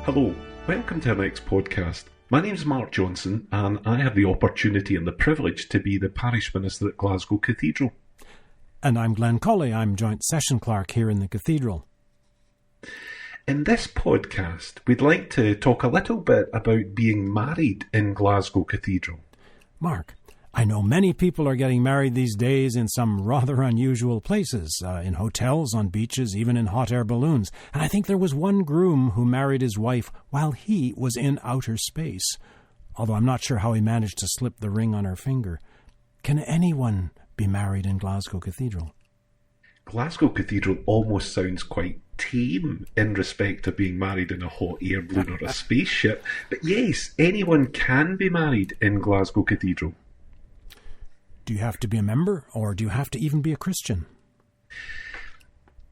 Hello, welcome to our next podcast. My name's Mark Johnstone and I have the opportunity and the privilege to be the Parish Minister at Glasgow Cathedral. And I'm Glenn Colley, I'm Joint Session Clerk here in the Cathedral. In this podcast, we'd like to talk a little bit about being married in Glasgow Cathedral. Mark, I know many people are getting married these days in some rather unusual places, in hotels, on beaches, even in hot air balloons. And I think there was one groom who married his wife while he was in outer space, although I'm not sure how he managed to slip the ring on her finger. Can anyone be married in Glasgow Cathedral? Glasgow Cathedral almost sounds quite tame in respect of being married in a hot air balloon or a spaceship. But yes, anyone can be married in Glasgow Cathedral. Do you have to be a member, or do you have to even be a Christian?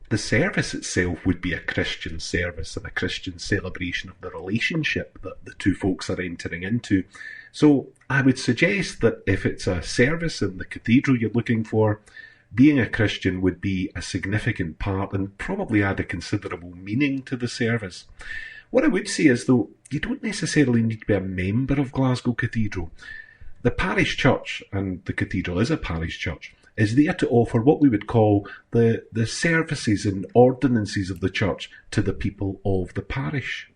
The service itself would be a Christian service and a Christian celebration of the relationship that the two folks are entering into. So I would suggest that if it's a service in the cathedral you're looking for, being a Christian would be a significant part and probably add a considerable meaning to the service. What I would say is, though, you don't necessarily need to be a member of Glasgow Cathedral. The parish church, and the cathedral is a parish church, is there to offer what we would call the services and ordinances of the church to the people of the parish.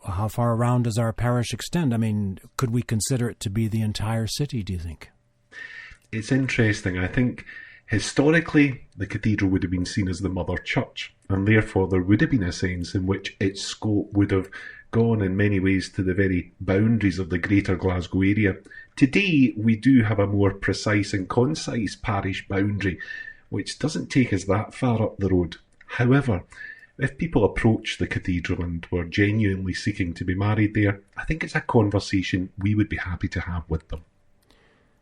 How far around does our parish extend? I mean, could we consider it to be the entire city, do you think? It's interesting. I think historically the cathedral would have been seen as the mother church, and therefore there would have been a sense in which its scope would have gone in many ways to the very boundaries of the greater Glasgow area. Today we do have a more precise and concise parish boundary, which doesn't take us that far up the road. However, if people approach the cathedral and were genuinely seeking to be married there, I think it's a conversation we would be happy to have with them.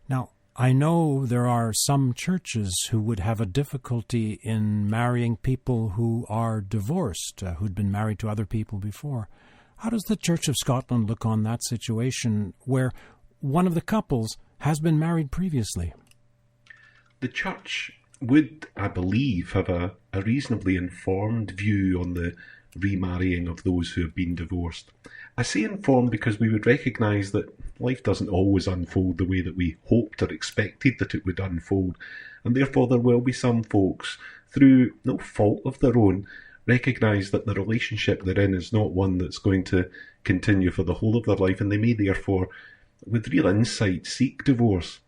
Now, I know there are some churches who would have a difficulty in marrying people who are divorced, who'd been married to other people before. How does the Church of Scotland look on that situation where one of the couples has been married previously? The Church would, I believe, have a reasonably informed view on the remarrying of those who have been divorced. I say informed because we would recognise that life doesn't always unfold the way that we hoped or expected that it would unfold, and therefore there will be some folks, through no fault of their own, recognise that the relationship they're in is not one that's going to continue for the whole of their life, and they may therefore, with real insight, seek divorce.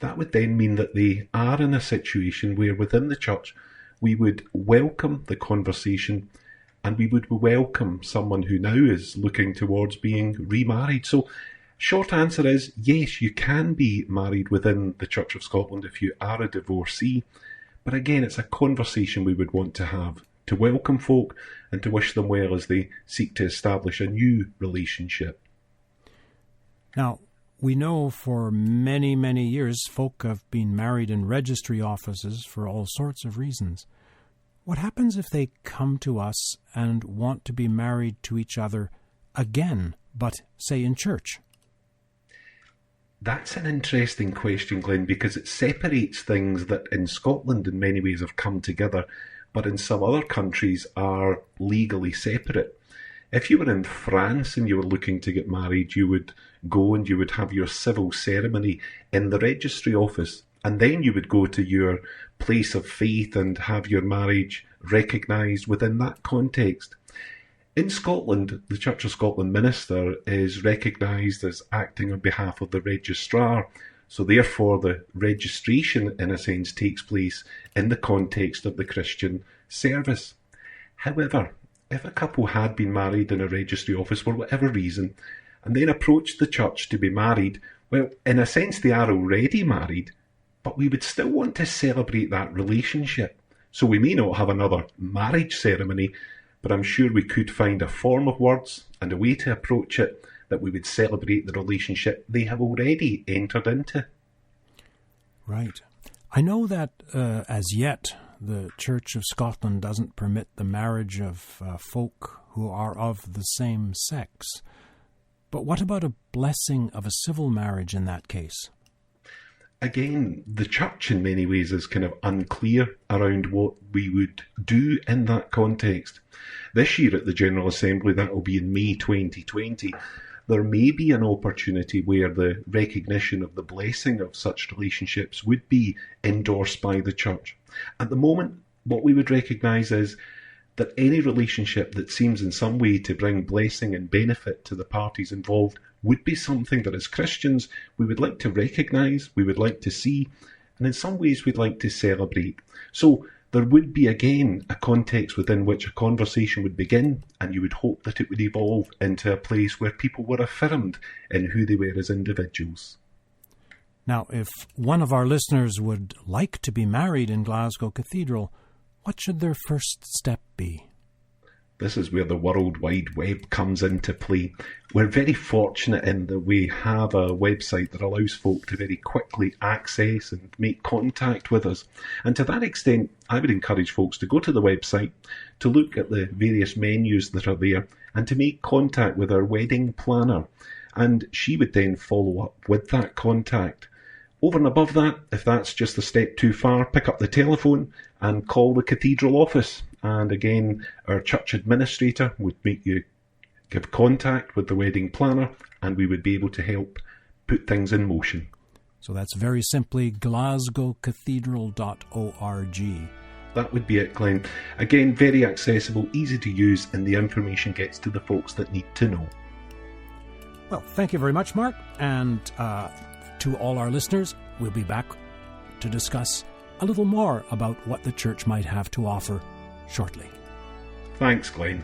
That would then mean that they are in a situation where within the church we would welcome the conversation and we would welcome someone who now is looking towards being remarried. So, short answer is yes, you can be married within the Church of Scotland if you are a divorcee, but again, it's a conversation we would want to have, to welcome folk and to wish them well as they seek to establish a new relationship. Now, we know for many, many years folk have been married in registry offices for all sorts of reasons. What happens if they come to us and want to be married to each other again, but, say, in church? That's an interesting question, Glenn, because it separates things that in Scotland in many ways have come together, but in some other countries are legally separate. If you were in France and you were looking to get married, you would go and you would have your civil ceremony in the registry office, and then you would go to your place of faith and have your marriage recognised within that context. In Scotland, the Church of Scotland Minister is recognised as acting on behalf of the registrar, so therefore the registration, in a sense, takes place in the context of the Christian service. However, if a couple had been married in a registry office for whatever reason, and then approached the church to be married, well, in a sense they are already married, but we would still want to celebrate that relationship. So we may not have another marriage ceremony, but I'm sure we could find a form of words and a way to approach it that we would celebrate the relationship they have already entered into. Right. I know that as yet the Church of Scotland doesn't permit the marriage of folk who are of the same sex. But what about a blessing of a civil marriage in that case? again, the church in many ways is kind of unclear around what we would do in that context. This year at the General Assembly, that will be in May 2020, there may be an opportunity where the recognition of the blessing of such relationships would be endorsed by the church. At the moment, what we would recognise is that any relationship that seems in some way to bring blessing and benefit to the parties involved would be something that as Christians we would like to recognise, we would like to see, and in some ways we'd like to celebrate. So there would be again a context within which a conversation would begin, and you would hope that it would evolve into a place where people were affirmed in who they were as individuals. Now, if one of our listeners would like to be married in Glasgow Cathedral, what should their first step be? This is where the World Wide Web comes into play. We're very fortunate in that we have a website that allows folk to very quickly access and make contact with us. And to that extent, I would encourage folks to go to the website, to look at the various menus that are there, and to make contact with our wedding planner. And she would then follow up with that contact. Over and above that, if that's just a step too far, pick up the telephone and call the cathedral office. And again, our church administrator would make you give contact with the wedding planner, and we would be able to help put things in motion. So that's very simply glasgowcathedral.org. That would be it, Glenn. Again, very accessible, easy to use, and the information gets to the folks that need to know. Well, thank you very much, Mark. And to all our listeners, we'll be back to discuss a little more about what the church might have to offer shortly. Thanks, Glenn.